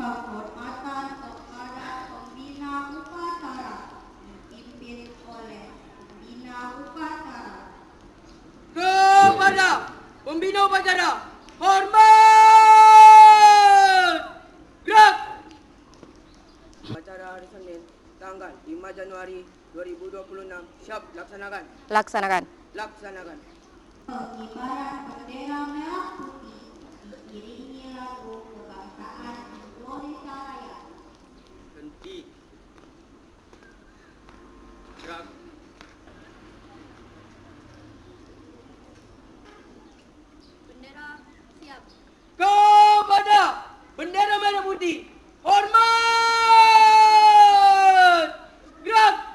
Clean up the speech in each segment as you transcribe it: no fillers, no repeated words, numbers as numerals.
penghormatan kepada pembina upacara dipimpin oleh pembina upacara. Kepada pembina upacara, hormat! Gerak! Upacara hari Senin, tanggal 5 Januari 2026, siap laksanakan. Laksanakan. Laksanakan. Pengibaran bendera merah putih diiringi lagu kebangsaan Indonesia Raya. Henti. Gerak. Bendera siap. Kepada bendera merah putih, hormat! Gerak!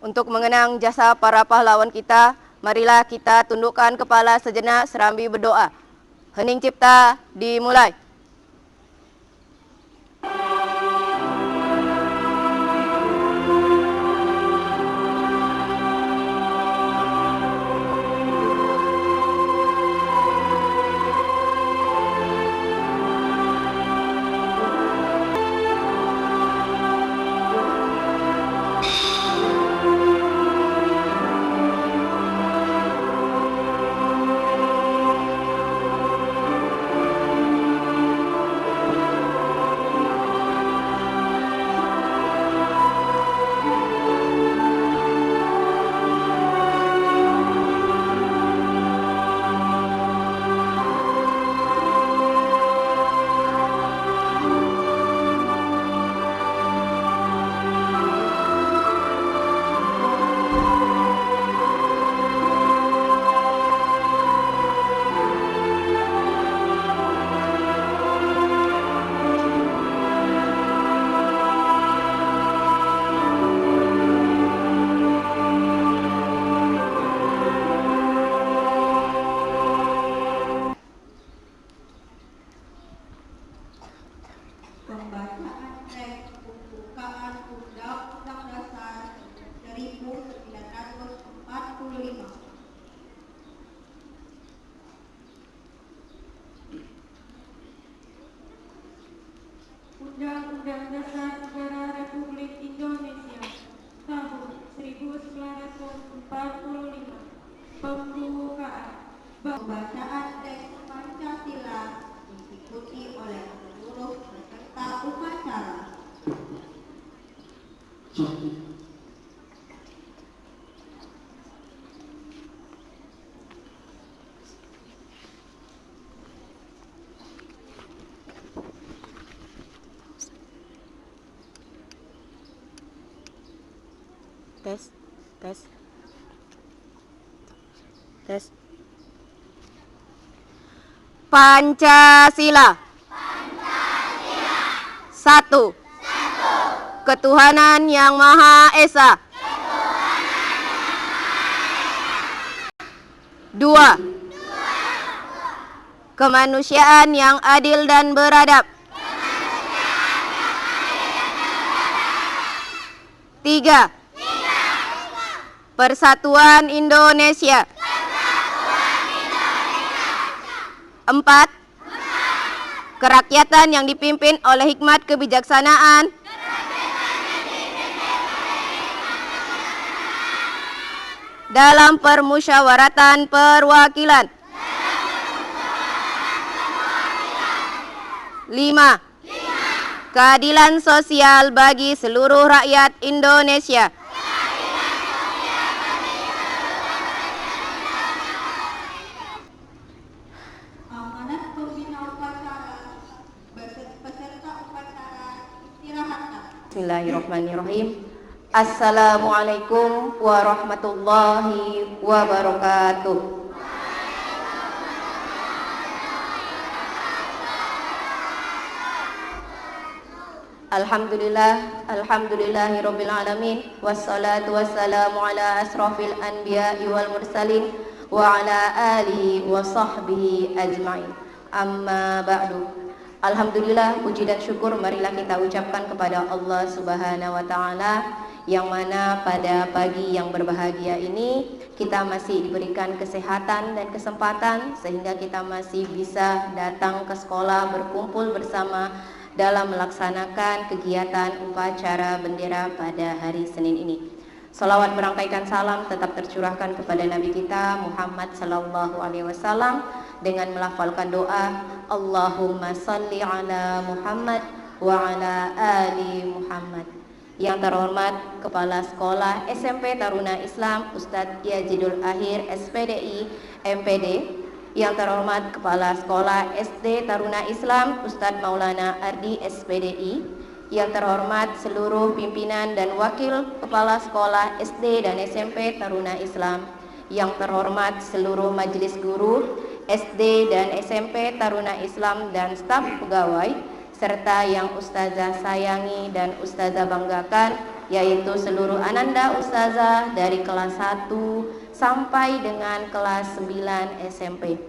Untuk mengenang jasa para pahlawan kita, marilah kita tundukkan kepala sejenak serambi berdoa. Hening cipta dimulai. Pembacaan teks pembukaan Undang-Undang Dasar 1945. Undang-Undang Dasar Negara Republik Indonesia tahun 1945. Pembukaan. Pembacaan teks Pancasila diikuti oleh seluruh peserta upacara. Tes, tes, tes. Pancasila. Satu. Ketuhanan Yang Maha Esa. Dua. Kemanusiaan yang adil dan beradab. Tiga. Persatuan Indonesia. Empat. Kerakyatan yang dipimpin oleh hikmat kebijaksanaan. Dalam permusyawaratan perwakilan. 5. Keadilan sosial bagi seluruh rakyat Indonesia. Amanat pembinaan Bismillahirrahmanirrahim. Assalamualaikum warahmatullahi wabarakatuh. Alhamdulillahirabbil alamin wassalatu wassalamu ala asrofil anbiya'i wal mursalin wa ala alihi wa sahbihi ajmain. Amma ba'du. Alhamdulillah, puji dan syukur marilah kita ucapkan kepada Allah Subhanahu wa taala yang mana pada pagi yang berbahagia ini kita masih diberikan kesehatan dan kesempatan sehingga kita masih bisa datang ke sekolah berkumpul bersama dalam melaksanakan kegiatan upacara bendera pada hari Senin ini. Salawat berangkaikan salam tetap tercurahkan kepada Nabi kita Muhammad sallallahu alaihi wasallam dengan melafalkan doa Allahumma salli ala Muhammad wa ala ali Muhammad. Yang terhormat Kepala Sekolah SMP Taruna Islam Ustadz Yazidul Akhir SPDI MPD. Yang terhormat Kepala Sekolah SD Taruna Islam Ustadz Maulana Ardi SPDI. Yang terhormat seluruh pimpinan dan wakil Kepala Sekolah SD dan SMP Taruna Islam. Yang terhormat seluruh majelis guru SD dan SMP Taruna Islam dan staf pegawai, serta yang Ustazah sayangi dan Ustazah banggakan, yaitu seluruh ananda Ustazah dari kelas 1 sampai dengan kelas 9 SMP.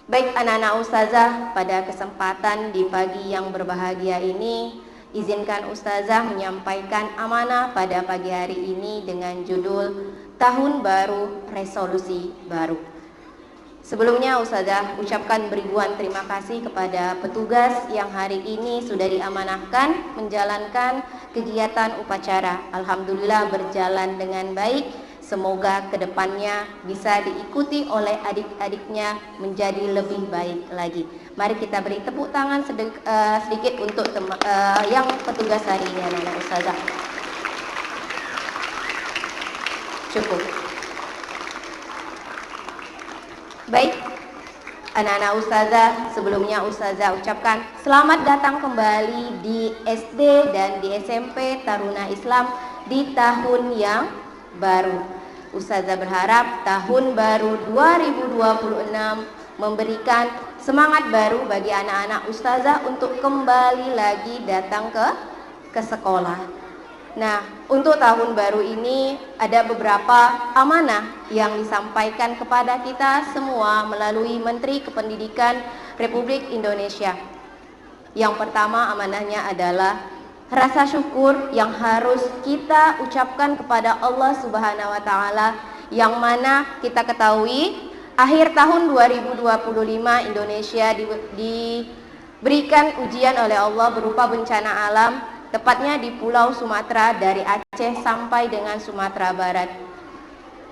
Baik anak-anak Ustazah, pada kesempatan di pagi yang berbahagia ini, izinkan Ustazah menyampaikan amanah pada pagi hari ini dengan judul Tahun Baru Resolusi Baru. Sebelumnya Ustazah ucapkan beribuan terima kasih kepada petugas yang hari ini sudah diamanahkan menjalankan kegiatan upacara. Alhamdulillah berjalan dengan baik. Semoga kedepannya bisa diikuti oleh adik-adiknya menjadi lebih baik lagi. Mari kita beri tepuk tangan sedikit untuk yang petugas hari ini anak-anak Ustazah. Cukup. Baik, anak-anak Ustazah, sebelumnya Ustazah ucapkan selamat datang kembali di SD dan di SMP Taruna Islam di tahun yang baru. Ustazah berharap tahun baru 2026 memberikan semangat baru bagi anak-anak Ustazah untuk kembali lagi datang ke sekolah. Nah, untuk tahun baru ini ada beberapa amanah yang disampaikan kepada kita semua melalui Menteri Kependidikan Republik Indonesia. Yang pertama amanahnya adalah rasa syukur yang harus kita ucapkan kepada Allah Subhanahu wa taala, yang mana kita ketahui akhir tahun 2025 Indonesia diberikan ujian oleh Allah berupa bencana alam, tepatnya di Pulau Sumatera dari Aceh sampai dengan Sumatera Barat.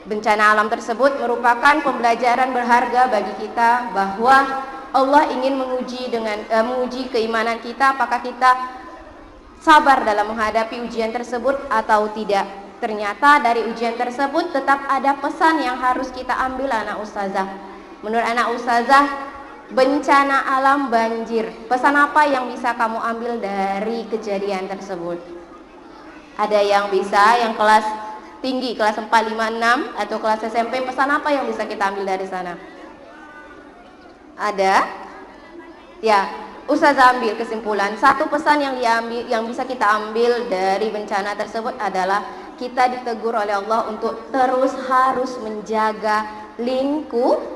Bencana alam tersebut merupakan pembelajaran berharga bagi kita bahwa Allah ingin menguji keimanan kita, apakah kita sabar dalam menghadapi ujian tersebut atau tidak. Ternyata dari ujian tersebut tetap ada pesan yang harus kita ambil anak Ustazah. Menurut anak Ustazah, bencana alam banjir, pesan apa yang bisa kamu ambil dari kejadian tersebut? Ada yang bisa, yang kelas tinggi, kelas 4, 5, 6 atau kelas SMP, pesan apa yang bisa kita ambil dari sana? Ada? Ya, Ustazah ambil kesimpulan. Satu pesan yang bisa kita ambil dari bencana tersebut adalah kita ditegur oleh Allah untuk terus harus menjaga lingkungan.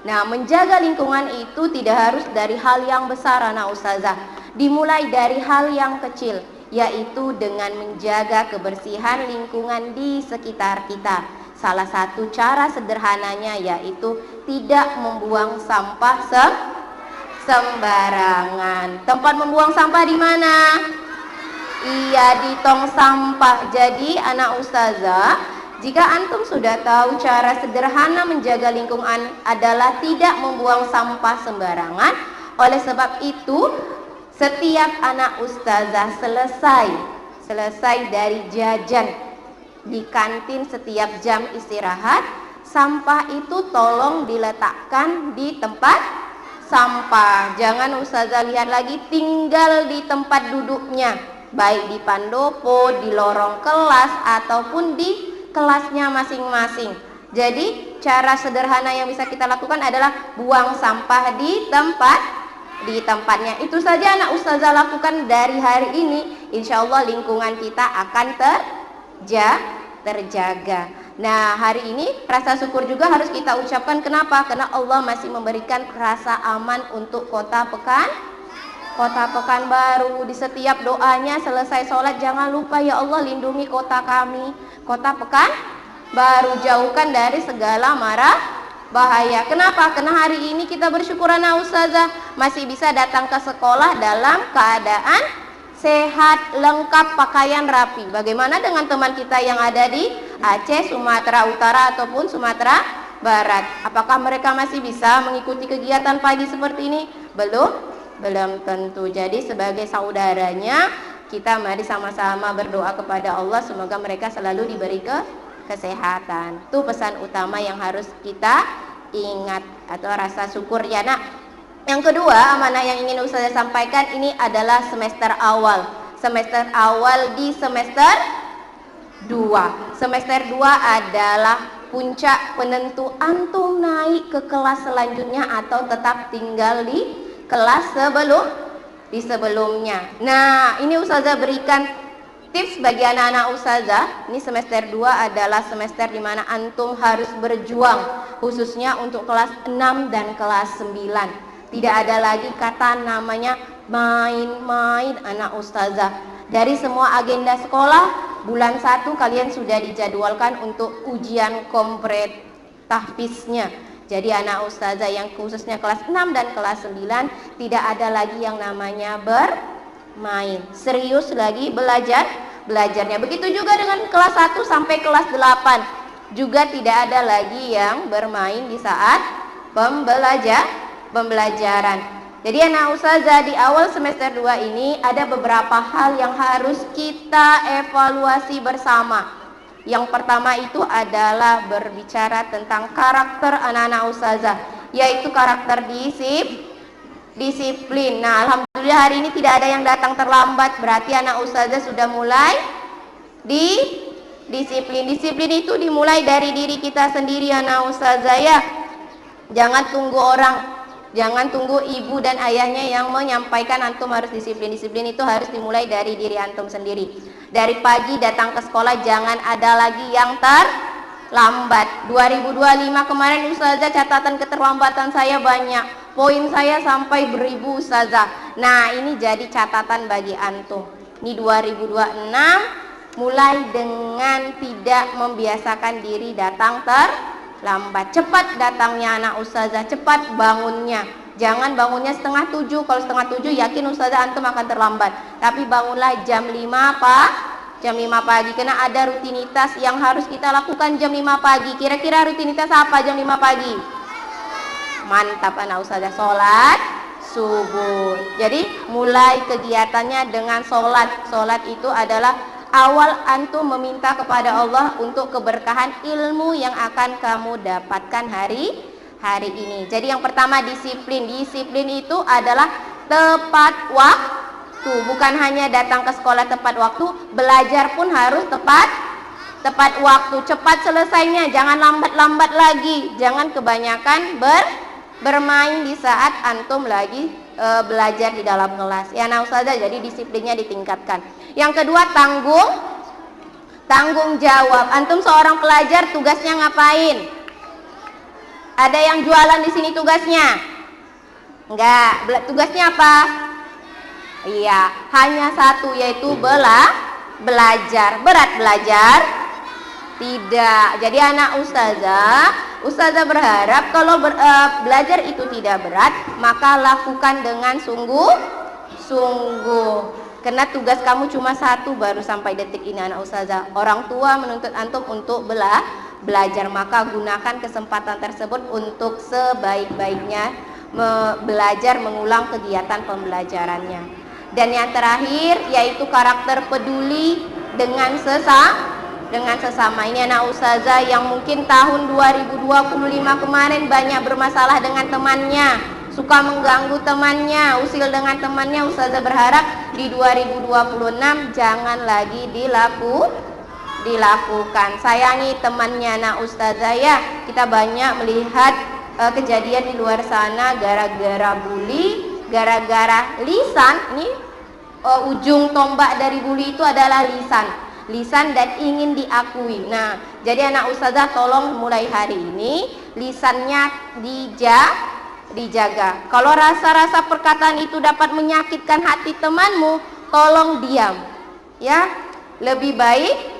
Nah, menjaga lingkungan itu tidak harus dari hal yang besar anak Ustazah. Dimulai dari hal yang kecil, yaitu dengan menjaga kebersihan lingkungan di sekitar kita. Salah satu cara sederhananya yaitu tidak membuang sampah sembarangan. Tempat membuang sampah di mana? Iya, di tong sampah. Jadi anak Ustazah, jika antum sudah tahu cara sederhana menjaga lingkungan adalah tidak membuang sampah sembarangan. Oleh sebab itu, setiap anak Ustazah selesai dari jajan di kantin setiap jam istirahat, sampah itu tolong diletakkan di tempat sampah. Jangan ustazah lihat lagi tinggal di tempat duduknya, baik di pandopo, di lorong kelas ataupun di kelasnya masing-masing. Jadi cara sederhana yang bisa kita lakukan adalah buang sampah di tempatnya. Itu saja anak ustazah lakukan dari hari ini. Insya Allah lingkungan kita akan terjaga. Nah, hari ini rasa syukur juga harus kita ucapkan. Kenapa? Karena Allah masih memberikan rasa aman untuk Kota Pekanbaru. Di setiap doanya selesai sholat, jangan lupa, ya Allah lindungi kota kami, Kota Pekanbaru, jauhkan dari segala mara bahaya. Kenapa? Karena hari ini kita bersyukur anak ustazah masih bisa datang ke sekolah dalam keadaan sehat, lengkap, pakaian rapi. Bagaimana dengan teman kita yang ada di Aceh, Sumatera Utara ataupun Sumatera Barat? Apakah mereka masih bisa mengikuti kegiatan pagi seperti ini? Belum tentu. Jadi sebagai saudaranya, kita mari sama-sama berdoa kepada Allah semoga mereka selalu diberi kesehatan. Itu pesan utama yang harus kita ingat atau rasa syukur ya nak. Yang kedua, amanah yang ingin ustazah sampaikan ini adalah semester awal. Semester awal di semester 2. Semester 2 adalah puncak penentu antum naik ke kelas selanjutnya atau tetap tinggal di kelas sebelumnya. Nah, ini ustazah berikan tips bagi anak-anak ustazah. Ini semester 2 adalah semester di mana antum harus berjuang, khususnya untuk kelas 6 dan kelas 9. Tidak ada lagi kata namanya main-main anak ustazah. Dari semua agenda sekolah, bulan 1 kalian sudah dijadwalkan untuk ujian kompret tahfiznya. Jadi anak ustazah yang khususnya kelas 6 dan kelas 9 tidak ada lagi yang namanya bermain. Serius lagi belajarnya. Begitu juga dengan kelas 1 sampai kelas 8. Juga tidak ada lagi yang bermain di saat pembelajaran. Jadi anak ustazah di awal semester 2 ini ada beberapa hal yang harus kita evaluasi bersama. Yang pertama itu adalah berbicara tentang karakter anak-anak ustazah, yaitu karakter disiplin. Nah, alhamdulillah hari ini tidak ada yang datang terlambat, berarti anak ustazah sudah mulai disiplin. Disiplin itu dimulai dari diri kita sendiri anak ustazah ya. Jangan tunggu ibu dan ayahnya yang menyampaikan antum harus disiplin. Disiplin itu harus dimulai dari diri antum sendiri. Dari pagi datang ke sekolah jangan ada lagi yang terlambat. 2025 kemarin ustazah catatan keterlambatan saya banyak. Poin saya sampai beribu ustazah. Nah, ini jadi catatan bagi antum. Ini 2026 mulai dengan tidak membiasakan diri datang terlambat. Cepat datangnya anak ustazah, cepat bangunnya. Jangan bangunnya setengah 7. Kalau setengah 7 yakin ustazah antum akan terlambat. Tapi bangunlah jam 5 pagi. Karena ada rutinitas yang harus kita lakukan jam 5 pagi. Kira-kira rutinitas apa jam 5 pagi? Mantap anak ustazah, sholat subuh. Jadi mulai kegiatannya dengan sholat. Sholat itu adalah awal antum meminta kepada Allah untuk keberkahan ilmu yang akan kamu dapatkan hari ini. Jadi yang pertama disiplin. Disiplin itu adalah tepat waktu. Bukan hanya datang ke sekolah tepat waktu, belajar pun harus tepat waktu. Cepat selesainya, jangan lambat-lambat lagi. Jangan kebanyakan bermain di saat antum lagi belajar di dalam kelas. Ya nah ustazah, jadi disiplinnya ditingkatkan. Yang kedua tanggung jawab. Antum seorang pelajar tugasnya ngapain? Ada yang jualan di sini tugasnya? Enggak. Tugasnya apa? Iya, hanya satu, yaitu belajar. Berat belajar? Tidak. Jadi anak ustazah berharap kalau belajar itu tidak berat, maka lakukan dengan sungguh-sungguh. Karena tugas kamu cuma satu baru sampai detik ini anak ustazah. Orang tua menuntut antum untuk belajar, maka gunakan kesempatan tersebut untuk sebaik-baiknya belajar, mengulang kegiatan pembelajarannya. Dan yang terakhir yaitu karakter peduli dengan sesama. Ini anak ustazah yang mungkin tahun 2025 kemarin banyak bermasalah dengan temannya. suka mengganggu temannya, usil dengan temannya, Ustazah berharap di 2026 jangan lagi dilakukan. Sayangi temannya. Nah Ustazah ya, kita banyak melihat kejadian di luar sana gara-gara bully, gara-gara lisan. Ini ujung tombak dari bully itu adalah lisan dan ingin diakui. Nah, jadi anak Ustazah tolong mulai hari ini lisannya dijaga. Kalau rasa-rasa perkataan itu dapat menyakitkan hati temanmu, tolong diam. Ya, lebih baik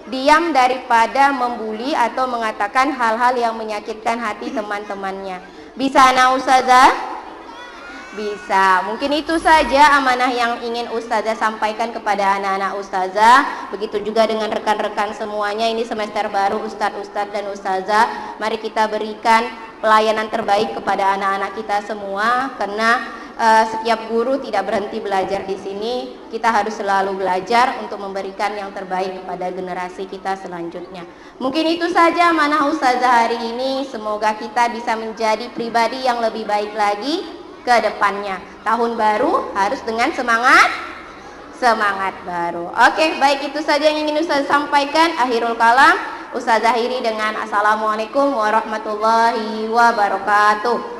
diam daripada membuli atau mengatakan hal-hal yang menyakitkan hati teman-temannya. Bisa anak Ustazah? Bisa. Mungkin itu saja amanah yang ingin Ustazah sampaikan kepada anak-anak Ustazah. Begitu juga dengan rekan-rekan semuanya. Ini semester baru Ustadz dan Ustazah. Mari kita berikan pelayanan terbaik kepada anak-anak kita semua. Karena setiap guru tidak berhenti belajar di sini. Kita harus selalu belajar untuk memberikan yang terbaik kepada generasi kita selanjutnya. Mungkin itu saja amanah Ustazah hari ini. Semoga kita bisa menjadi pribadi yang lebih baik lagi ke depannya. Tahun baru harus dengan semangat baru. Oke, baik, itu saja yang ingin Ustazah sampaikan. Akhirul kalam, Ustazah akhiri dengan assalamualaikum warahmatullahi wabarakatuh.